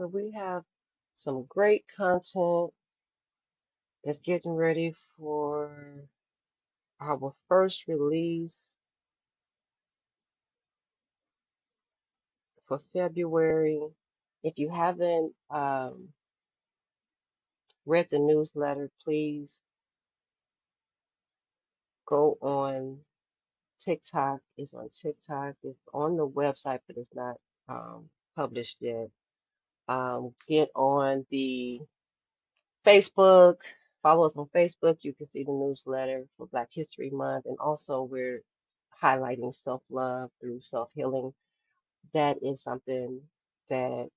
So we have some great content that's getting ready for our first release for February. If you haven't read the newsletter, please go on TikTok. It's on TikTok. It's on the website, but it's not published yet. Get on the Facebook. Follow us on Facebook. You can see the newsletter for Black History Month. And also, we're highlighting self love through self healing. That is something that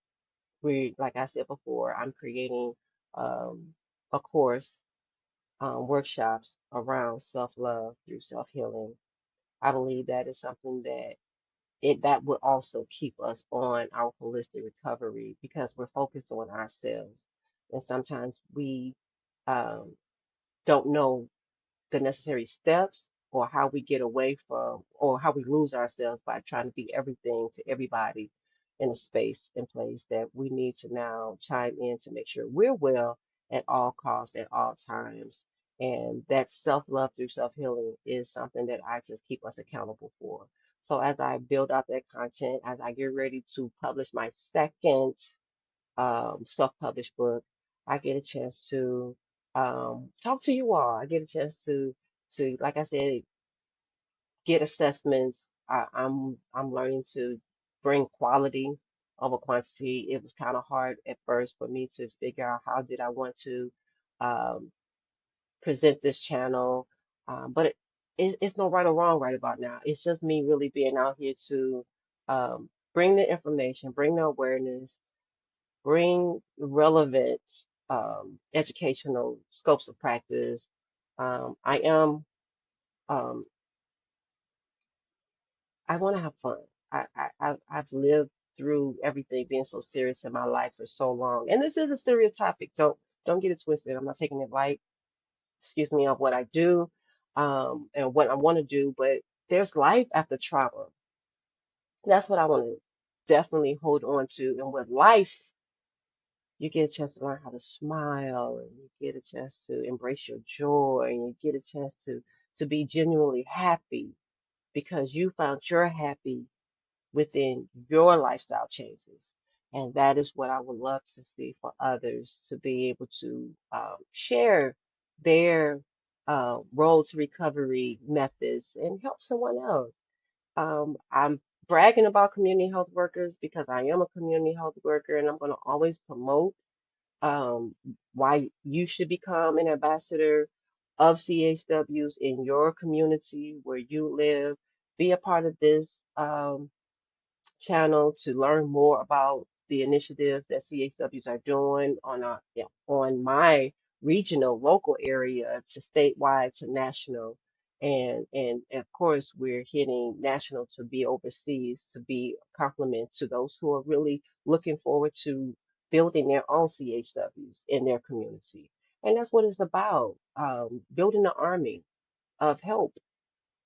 like I said before, I'm creating um, a course, workshops around self love through self healing. I believe that is something that would also keep us on our holistic recovery because we're focused on ourselves. And sometimes we um, don't know the necessary steps or how we get away from or how we lose ourselves by trying to be everything to everybody in a space and place that we need to now chime in to make sure we're well at all costs at all times. And that self-love through self-healing is something that I just keep us accountable for. So as I build out that content, as I get ready to publish my second self-published book, I get a chance to talk to you all. I get a chance to like I said, get assessments. I'm learning to bring quality over quantity. It was kind of hard at first for me to figure out how did I want to um, present this channel, but it's no right or wrong right about now. It's just me really being out here to bring the information, bring the awareness, bring relevant educational scopes of practice. I am um, I want to have fun. I've lived through everything being so serious in my life for so long, and this is a serious topic. Don't get it twisted. I'm not taking it light. Excuse me of what I do, and what I want to do, but there's life after trauma. That's what I want to definitely hold on to, and with life you get a chance to learn how to smile and you get a chance to embrace your joy and you get a chance to be genuinely happy because you found your happy within your lifestyle changes. And that is what I would love to see for others to be able to share their road to recovery methods and help someone else. I'm bragging about community health workers because I am a community health worker and I'm going to always promote um, why you should become an ambassador of CHWs in your community where you live. Be a part of this channel to learn more about the initiatives that CHWs are doing on yeah, on my regional local area to statewide to national. And of course we're hitting national to be overseas to be a complement to those who are really looking forward to building their own CHWs in their community. And that's what it's about, building an army of help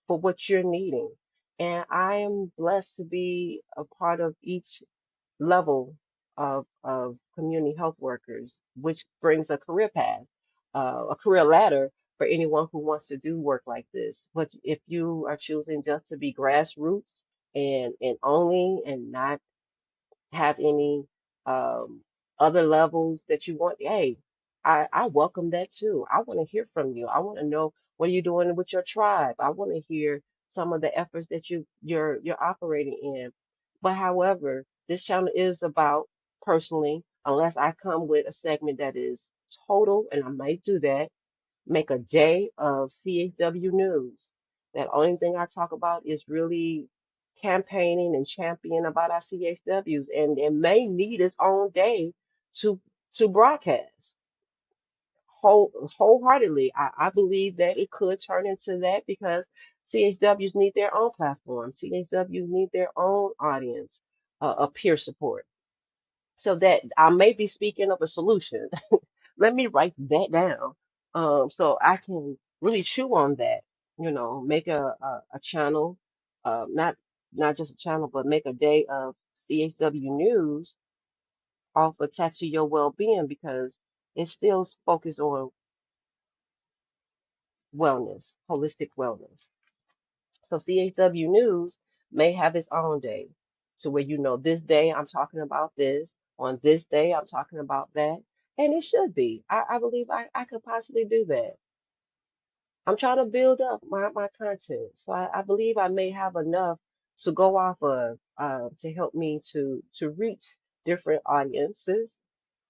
for what you're needing. And I am blessed to be a part of each level of community health workers, which brings a career path, a career ladder for anyone who wants to do work like this. But if you are choosing just to be grassroots and only and not have any um, other levels that you want, hey, I welcome that too. I want to hear from you. I want to know what are you doing with your tribe. I want to hear some of the efforts that you're operating in. But however, this channel is about personally, unless I come with a segment that is total, and I might do that, make a day of CHW news. That only thing I talk about is really campaigning and championing about our CHWs, and it may need its own day to broadcast wholeheartedly. I believe that it could turn into that because CHWs need their own platform. CHWs need their own audience, a peer support. So that I may be speaking of a solution. Let me write that down so I can really chew on that, make a channel, not just a channel, but make a day of CHW news off attached to your well-being because it's still focused on wellness, holistic wellness. So CHW News may have its own day to where you know this day I'm talking about this, on this day I'm talking about that. And it should be. I believe I could possibly do that. I'm trying to build up my content. So I believe I may have enough to go off of to help me to reach different audiences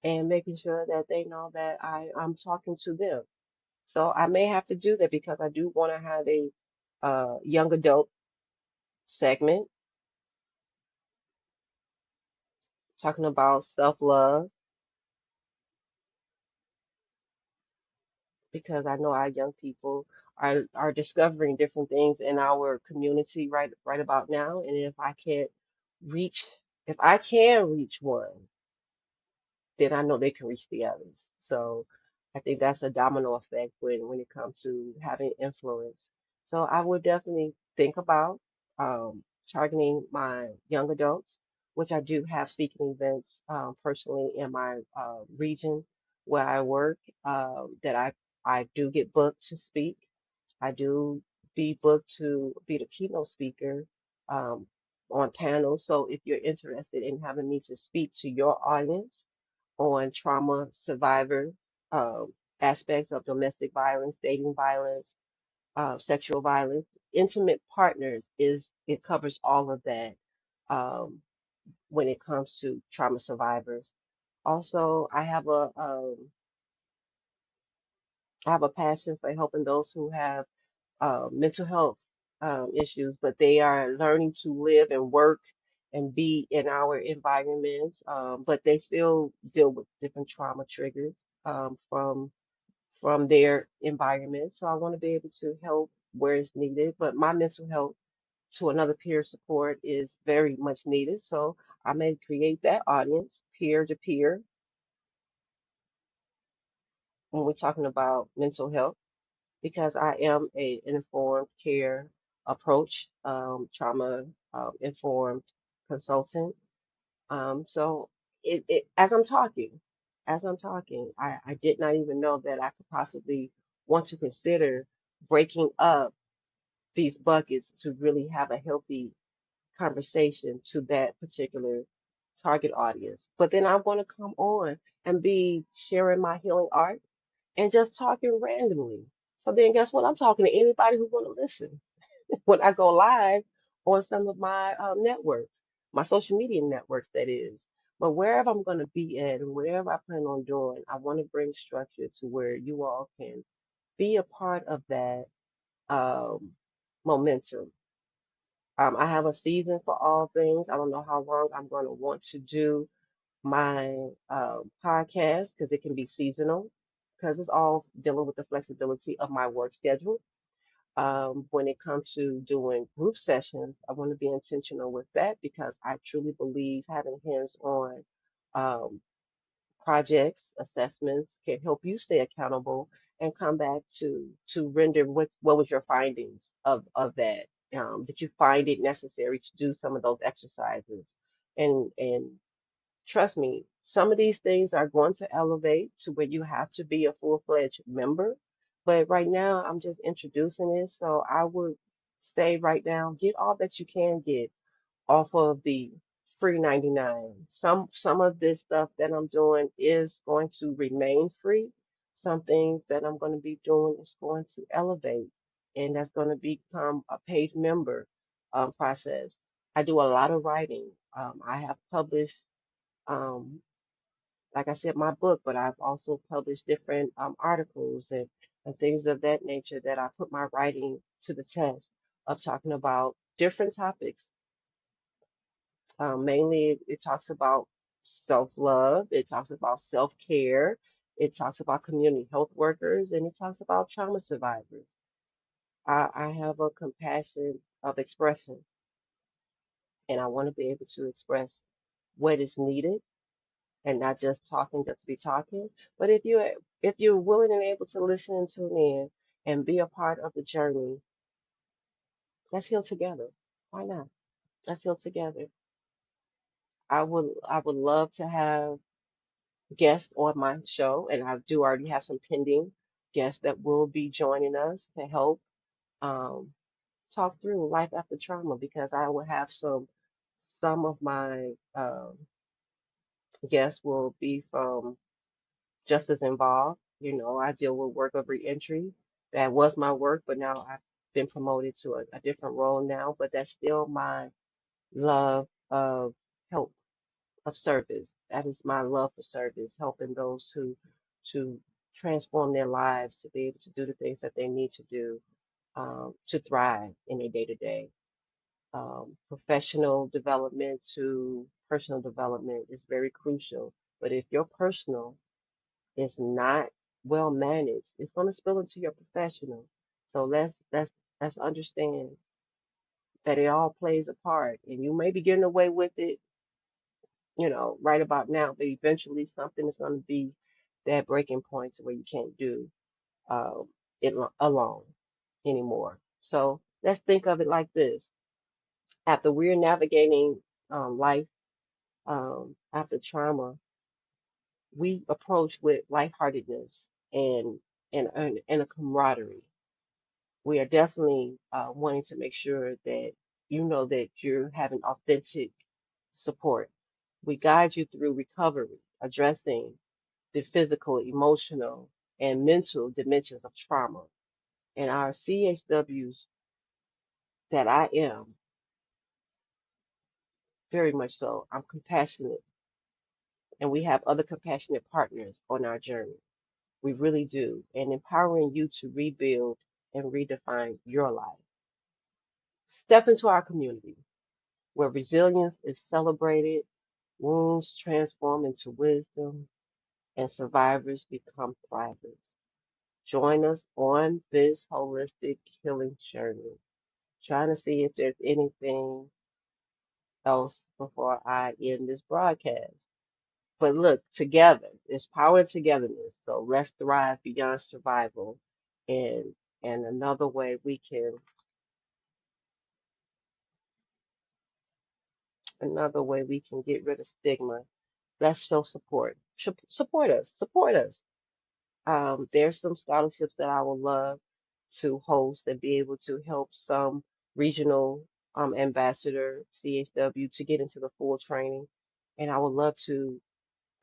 and making sure that they know that I'm talking to them. So I may have to do that because I do want to have a young adult segment talking about self-love because I know our young people are discovering different things in our community right about now. And reach, if I can reach one, then I know they can reach the others. So I think that's a domino effect when it comes to having influence. So I would definitely think about targeting my young adults, which I do have speaking events personally in my region where I work that I do get booked to speak. I do be booked to be the keynote speaker um, on panels. So if you're interested in having me to speak to your audience, on trauma survivor um, aspects of domestic violence, dating violence, sexual violence. Intimate partners is it covers all of that um, when it comes to trauma survivors. Also, I have a passion for helping those who have mental health issues, but they are learning to live and work and be in our environments, but they still deal with different trauma triggers from their environment. So I want to be able to help where it's needed, but my mental health to another peer support is very much needed. So I may create that audience peer to peer when we're talking about mental health because I am an informed care approach, trauma informed consultant. So as as I'm talking, I did not even know that I could possibly want to consider breaking up these buckets to really have a healthy conversation to that particular target audience. But then I want to come on and be sharing my healing art and just talking randomly. So then guess what? I'm talking to anybody who want to listen when I go live on some of my networks, my social media networks, that is. But wherever I'm going to be at and wherever I plan on doing, I want to bring structure to where you all can be a part of that um, momentum. I have a season for all things. I don't know how long I'm going to want to do my podcast because it can be seasonal because it's all dealing with the flexibility of my work schedule. When it comes to doing group sessions, I want to be intentional with that because I truly believe having hands-on um, projects, assessments can help you stay accountable and come back to render what was your findings of that. Did you find it necessary to do some of those exercises? And trust me, some of these things are going to elevate to where you have to be a full-fledged member. But right now, I'm just introducing it. So I would say right now, get all that you can get off of the free 99. Some of this stuff that I'm doing is going to remain free. Some things that I'm going to be doing is going to elevate, and that's going to become a paid member process. I do a lot of writing. I have published um, like I said, my book, but I've also published different articles and things of that nature that I put my writing to the test of talking about different topics. Mainly, it talks about self-love, it talks about self-care, it talks about community health workers, and it talks about trauma survivors. I have a compassion of expression, and I want to be able to express what is needed and not just talking just to be talking. But if you're willing and able to listen and tune in and be a part of the journey, let's heal together. Why not? Let's heal together. I would love to have. guests on my show, and I do already have some pending guests that will be joining us to help um, talk through life after trauma because I will have some of my guests will be from just as involved. You know, I deal with work of reentry. That was my work, but now I've been promoted to a different role now, but that's still my love of help, of service. That is my love for service, helping those who to transform their lives to be able to do the things that they need to do to thrive in their day to day. Professional development to personal development is very crucial. But if your personal is not well managed, it's going to spill into your professional. So let's understand that it all plays a part, and you may be getting away with it, you know, right about now, but eventually something is going to be that breaking point to where you can't do it alone anymore. So let's think of it like this: after we're navigating life after trauma, we approach with lightheartedness and a camaraderie. We are definitely wanting to make sure that you know that you're having authentic support. We guide you through recovery, addressing the physical, emotional, and mental dimensions of trauma. And our CHWs that I am, very much so, I'm compassionate, and we have other compassionate partners on our journey. We really do. And empowering you to rebuild and redefine your life. Step into our community where resilience is celebrated, wounds transform into wisdom, and survivors become thrivers. Join us on this holistic healing journey. Trying to see if there's anything else before I end this broadcast. But look, together, there's power in togetherness. So let's thrive beyond survival. And and another way we can get rid of stigma. Let's show support. Support us. Support us. There's some scholarships that I would love to host and be able to help some regional ambassador CHW to get into the full training. And I would love to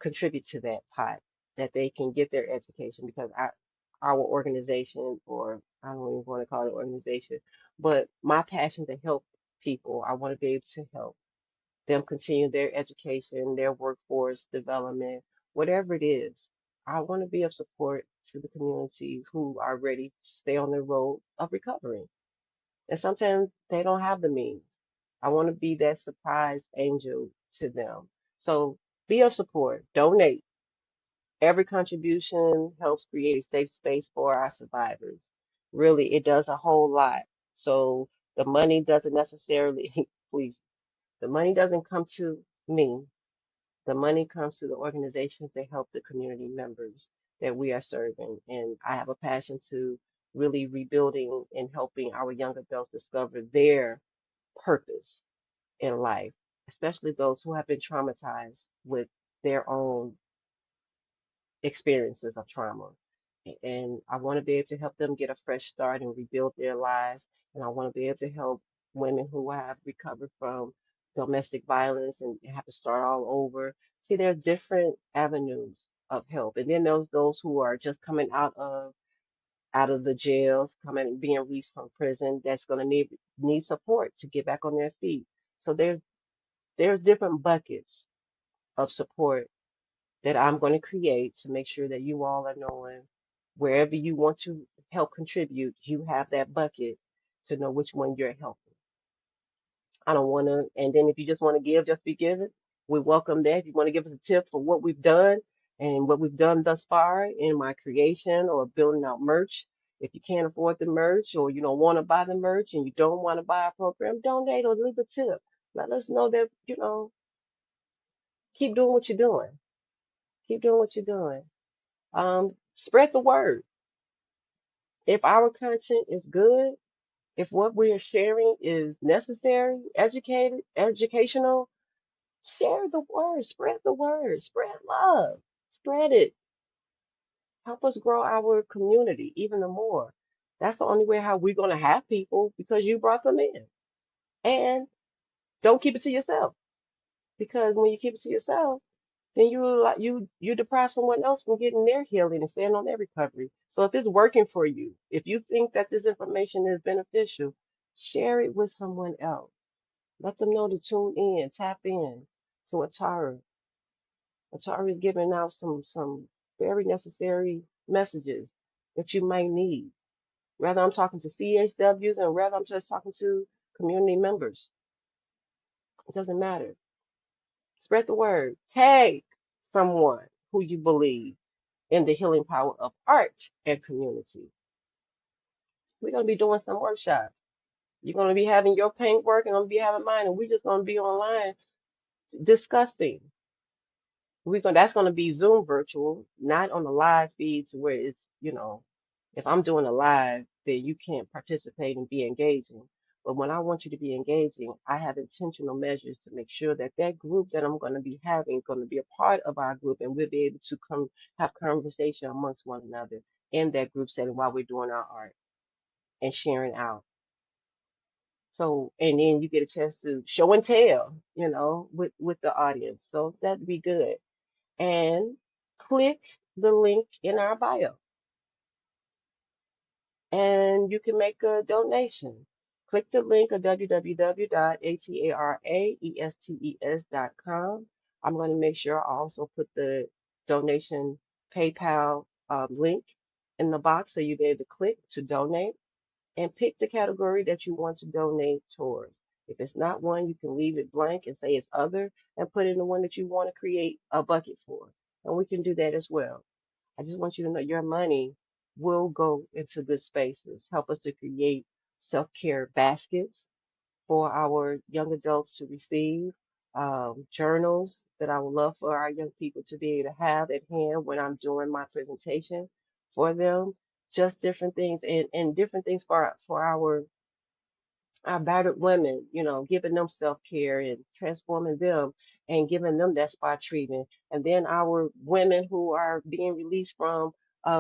contribute to that pot that they can get their education because our organization, or I don't even want to call it organization, but my passion to help people, I want to be able to help them continue their education, their workforce development, whatever it is. I want to be of support to the communities who are ready to stay on the road of recovering. And sometimes they don't have the means. I want to be that surprise angel to them. So be of support, donate. Every contribution helps create a safe space for our survivors. Really, it does a whole lot. So the money doesn't necessarily, please, the money doesn't come to me. The money comes to the organizations that help the community members that we are serving. And I have a passion to really rebuilding and helping our young adults discover their purpose in life, especially those who have been traumatized with their own experiences of trauma. And I want to be able to help them get a fresh start and rebuild their lives. And I want to be able to help women who have recovered from domestic violence and have to start all over. See, there are different avenues of help. And then there's those who are just coming out of the jails, coming being released from prison, that's going to need support to get back on their feet. So there's different buckets of support that I'm going to create to make sure that you all are knowing wherever you want to help contribute, you have that bucket to know which one you're helping. I don't want to, and then if you just want to give, just be giving. We welcome that. If you want to give us a tip for what we've done and what we've done thus far in my creation or building out merch, if you can't afford the merch or you don't want to buy the merch and you don't want to buy a program, donate or leave a tip. Let us know that, keep doing what you're doing. Keep doing what you're doing. Spread the word. If our content is good, if what we are sharing is necessary, educational, share the word, spread love, Spread it. Help us grow our community even the more. That's the only way how we're gonna have people because you brought them in. And don't keep it to yourself because when you keep it to yourself, then you deprive someone else from getting their healing and staying on their recovery. So if it's working for you, if you think that this information is beneficial, share it with someone else. Let them know to tune in, tap in to Atara. Atara is giving out some very necessary messages that you might need. Whether I'm talking to CHWs and whether I'm just talking to community members, it doesn't matter. Spread the word. Tag someone who you believe in the healing power of art and community. We're going to be doing some workshops. You're going to be having your paint work and I'm going to be having mine, and we're just going to be online discussing. That's going to be Zoom virtual, not on a live feed to where it's, if I'm doing a live, then you can't participate and be engaging. But when I want you to be engaging, I have intentional measures to make sure that that group that I'm going to be having going to be a part of our group, and we'll be able to come have conversation amongst one another in that group setting while we're doing our art and sharing out. So, and then you get a chance to show and tell, with the audience. So that'd be good. And click the link in our bio and you can make a donation. Click the link at www.ataraestes.com. I'm going to make sure I also put the donation PayPal link in the box so you'll be able to click to donate and pick the category that you want to donate towards. If it's not one, you can leave it blank and say it's other and put in the one that you want to create a bucket for. And we can do that as well. I just want you to know your money will go into good spaces. Help us to create self-care baskets for our young adults to receive, journals that I would love for our young people to be able to have at hand when I'm doing my presentation for them. Just different things and different things for our battered women, giving them self care and transforming them and giving them that spa treatment. And then our women who are being released from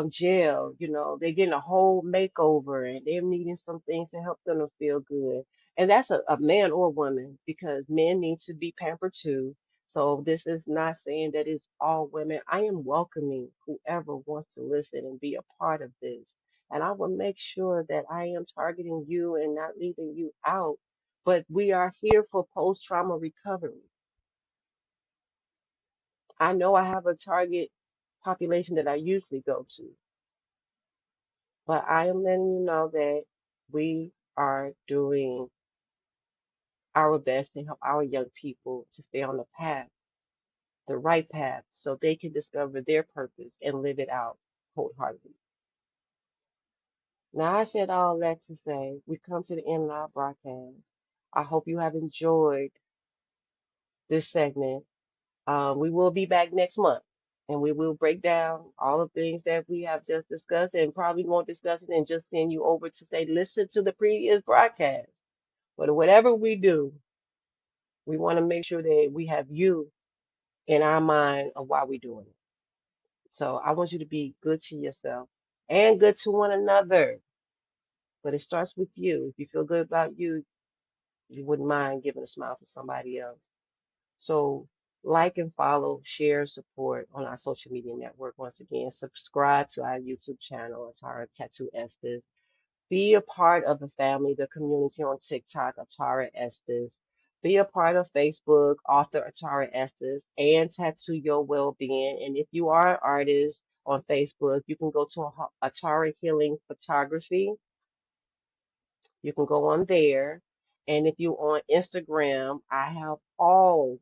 jail, they're getting a whole makeover and they're needing some things to help them to feel good. And that's a man or woman because men need to be pampered too. So this is not saying that it's all women. I am welcoming whoever wants to listen and be a part of this. And I will make sure that I am targeting you and not leaving you out. But we are here for post trauma recovery. I know I have a target population that I usually go to, but I am letting you know that we are doing our best to help our young people to stay on the path, the right path, so they can discover their purpose and live it out wholeheartedly. Now, I said all that to say we come to the end of our broadcast. I hope you have enjoyed this segment. We will be back next month and we will break down all the things that we have just discussed and probably won't discuss it and just send you over to say, listen to the previous broadcast. But whatever we do, we want to make sure that we have you in our mind of why we're doing it. So I want you to be good to yourself and good to one another. But it starts with you. If you feel good about you, you wouldn't mind giving a smile to somebody else. So like and follow, share, support on our social media network. Once again, subscribe to our YouTube channel, Atara Tattoo Estes. Be a part of the family, the community on TikTok, Atara Estes. Be a part of Facebook, author Atara Estes, and Tattoo Your Wellbeing. And if you are an artist on Facebook, you can go to Atara Healing Photography. You can go on there. And if you're on Instagram, I have all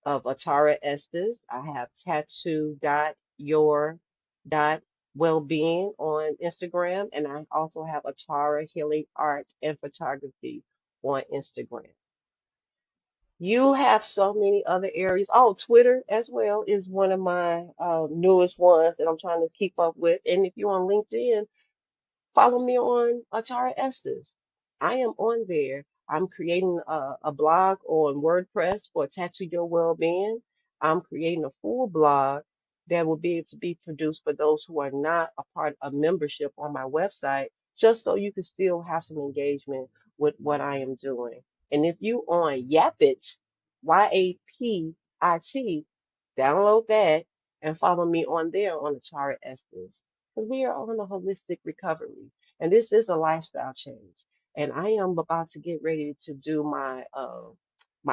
of Atara Estes. I have tattoo dot your dot wellbeing on Instagram, and I also have Atara Healing Art and Photography on Instagram. You have so many other areas. Oh, Twitter as well is one of my newest ones that I'm trying to keep up with. And if you're on LinkedIn, follow me on Atara Estes. I am on there. I'm creating a blog on WordPress for Tattoo Your Wellbeing. I'm creating a full blog that will be able to be produced for those who are not a part of membership on my website, just so you can still have some engagement with what I am doing. And if you on Yapit, YAPIT, download that and follow me on there on the Tara Estes. Because we are on a holistic recovery. And this is a lifestyle change. And I am about to get ready to do my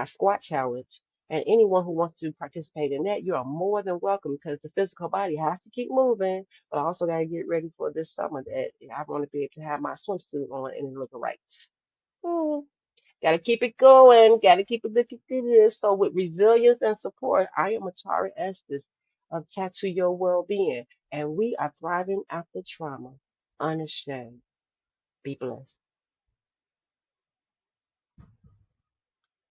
squat challenge. And anyone who wants to participate in that, you are more than welcome because the physical body has to keep moving. But I also got to get ready for this summer that I want to be able to have my swimsuit on and it look right. Hmm. Got to keep it going. Got to keep it looking good. So with resilience and support, I am Atari Estes of Tattoo Your Well-Being. And we are thriving after trauma. Unashamed. Be blessed.